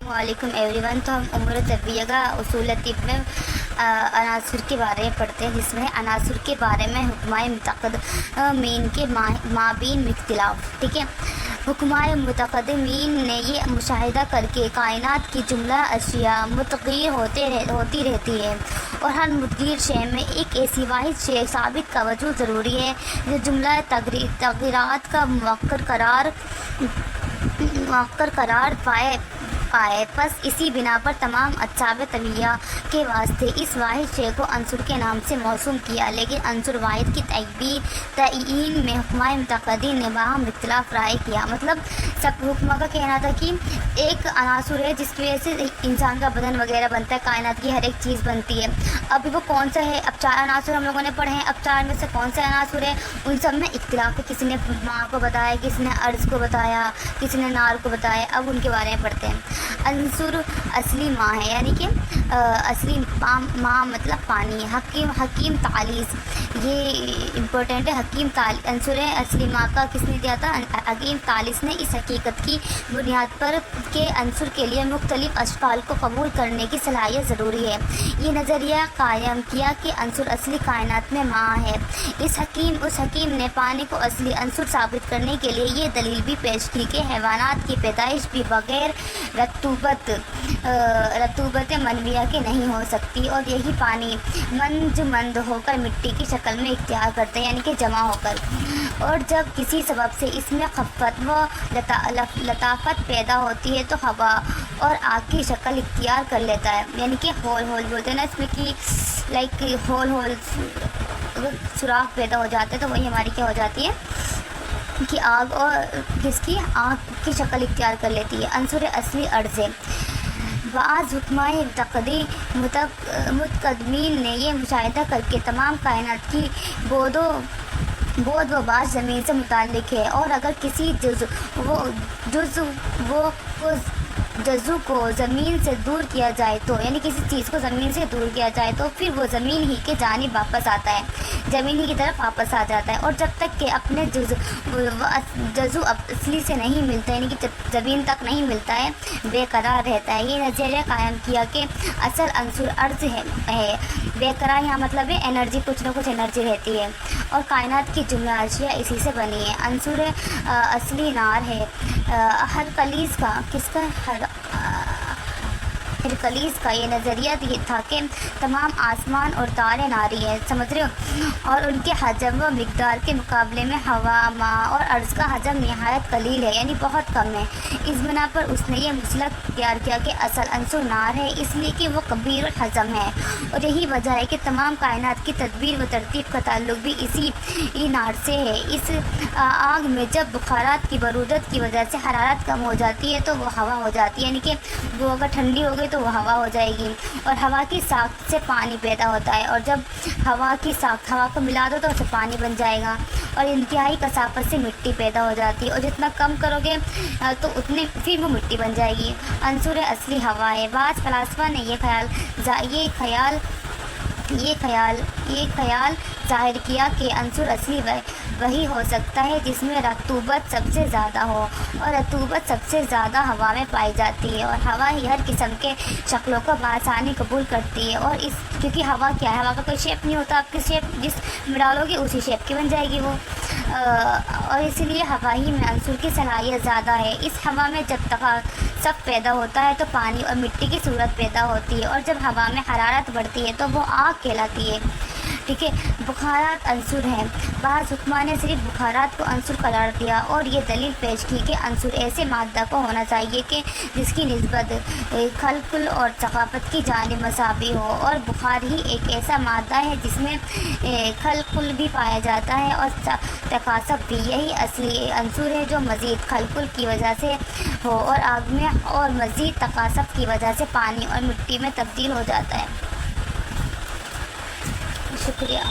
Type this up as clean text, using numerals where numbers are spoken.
वालेकुम एवरीवन। तो हम उम्र तबिया का उसूल तिब में अनासुर के बारे में पढ़ते हैं, जिसमें अनासुर के बारे में हुक्माए मुतक़द्दमीन के माबीन इख्तिलाफ। ठीक है, हुक्माए मुतक़द्दमीन ने ये मुशाहिदा करके कायनात की जुमला अशिया मुतग़य्यर होती रहती है और हर मुतग़य्यर शय में एक ऐसी वाहिद शय साबित का वजूद ज़रूरी है जो जुमला तग़य्युरात का मुअक्कर करार पाए। बस इसी बिना पर तमाम अत्साब तबिया के वास्ते इस वाहिद शय को अंसुर के नाम से मौसूम किया, लेकिन अंसुर वाहिद की तयीन में हुक्माए मुतक़द्दीन ने बाहम इख्तिलाफ राय किया। मतलब सब हुक्मा का कहना था कि एक अनासुर है जिसकी वजह से इंसान का बदन वगैरह बनता है, कायनात की हर एक चीज़ बनती है। अभी वो कौन सा है? अब 4 अनासुर हम लोगों ने पढ़े हैं, अब 4 में से कौन सा अनासुर है उन सब में इख्तिलाफ है। किसी ने माँ को बताया, किसी ने अर्ज़ को बताया, किसी ने नार को बताया। अब उनके बारे में पढ़ते हैं। अंसुर असली माँ है, यानी कि असली माँ मतलब पानी है। हकीम तालीस, ये इम्पोर्टेंट है। अंसुर असली माँ का किसने दिया था? हकीम तालीस ने इस हकीकत की बुनियाद पर के अंसुर के लिए मुख्तलिफ अशकाल को कबूल करने की सलाहियत ज़रूरी है, ये नज़रिया कायम किया कि अंसुर असली कायनात में माँ है। उस हकीम ने पानी को असली अंसुर साबित करने के लिए ये दलील भी पेश की कि हैवानात की पैदाइश भी बग़ैर रतूबत मनविया के नहीं हो सकती और यही पानी मंद होकर मिट्टी की शक्ल में इख्तियार करते हैं, यानी कि जमा होकर। और जब किसी सबब से इसमें खफ़त व लताफ़त पैदा होती है तो हवा और आग की शक्ल इख्तियार कर लेता है, यानी कि होल बोलते हैं ना इसमें कि लाइक होल सुराख पैदा हो जाते हैं, तो वही हमारी क्या हो जाती है कि आग और किसकी आग की शक्ल इख्तियार कर लेती है। अंसुर असली अर्ज़ है। बाज़ हुक्माए मुतक़द्दमीन ने यह मुशाहिदा करके तमाम कायनात की बोध व बाज़ ज़मीन से मुताल्लिक़ है, और अगर किसी जज़्व को ज़मीन से दूर किया जाए तो, यानी किसी चीज़ को ज़मीन से दूर किया जाए तो फिर वो ज़मीन ही के जानिब वापस आता है, ज़मीन ही की तरफ वापस आ जाता है। और जब तक कि अपने जज़्व असली से नहीं मिलता, यानी कि ज़मीन तक नहीं मिलता है, बेकरार रहता है। ये नज़रिया कायम किया कि असल अंसुर अर्ज़ है। बेकरार यहाँ मतलब है एनर्जी, कुछ ना कुछ एनर्जी रहती है, और कायनात की जुमला अशिया इसी से बनी है। अंसुर असली नार है। हरकलीस का हिरकलीस का ये नज़रिया ये था कि तमाम आसमान और तारे नारी हैं, समझ रहे हो, और उनके हजम व मिक़दार के मुकाबले में हवा, माँ और अर्ज़ का हजम नहायत कलील है, यानी बहुत कम है। इस बिना पर उसने ये मसलक तैयार किया कि असल अंसुर नार है, इसलिए कि वो कबीर और हजम है, और यही वजह है कि तमाम कायनात की तदबीर व तरतीब का ताल्लुक भी इसी नार से है। इस आग में जब बुखारात की बरूदत की वजह से हरारत कम हो जाती है तो वो हवा हो जाती है, यानी कि वो अगर ठंडी हो गई तो वो हवा हो जाएगी, और हवा की साख्त से पानी पैदा होता है, और जब हवा को मिला दो तो उससे पानी बन जाएगा, और इंतहाई कसाफत से मिट्टी पैदा हो जाती है, और जितना कम करोगे तो उतने फिर वो मिट्टी बन जाएगी। अंसुर असली हवा है। बाज़ फलासफा ने ये ख़याल ज़ाहिर किया कि अंसुर असली वही हो सकता है जिसमें रतूबत सबसे ज़्यादा हो, और रतूबत सबसे ज़्यादा हवा में पाई जाती है, और हवा ही हर किस्म के शक्लों को बआसानी कबूल करती है। और क्योंकि हवा क्या है, हवा का कोई शेप नहीं होता, आपकी शेप जिस में डालोगे उसी शेप की बन जाएगी वो, और इसीलिए हवा ही में अंसुर की सलाहियत ज़्यादा है। इस हवा में जब सब पैदा होता है तो पानी और मिट्टी की सूरत पैदा होती है, और जब हवा में हरारत बढ़ती है तो वो आग कहलाती है। ठीक है, बुखारात अंसुर हैं। बाज़ हुक्मा ने सिर्फ बुखारात को अंसुर करार दिया और ये दलील पेश की कि अंसुर ऐसे मादा को होना चाहिए कि जिसकी निस्बत खल्कुल और सकाफत की जानिब मसावी हो, और बुखार ही एक ऐसा मादा है जिसमें खल्कुल भी पाया जाता है और तकासब भी। यही असली अंसुर है जो मज़ीद खल्कुल की वजह से हो और आग में, और मज़ीद तकासब की वजह से पानी और मिट्टी में तब्दील हो जाता है। शुक्रिया।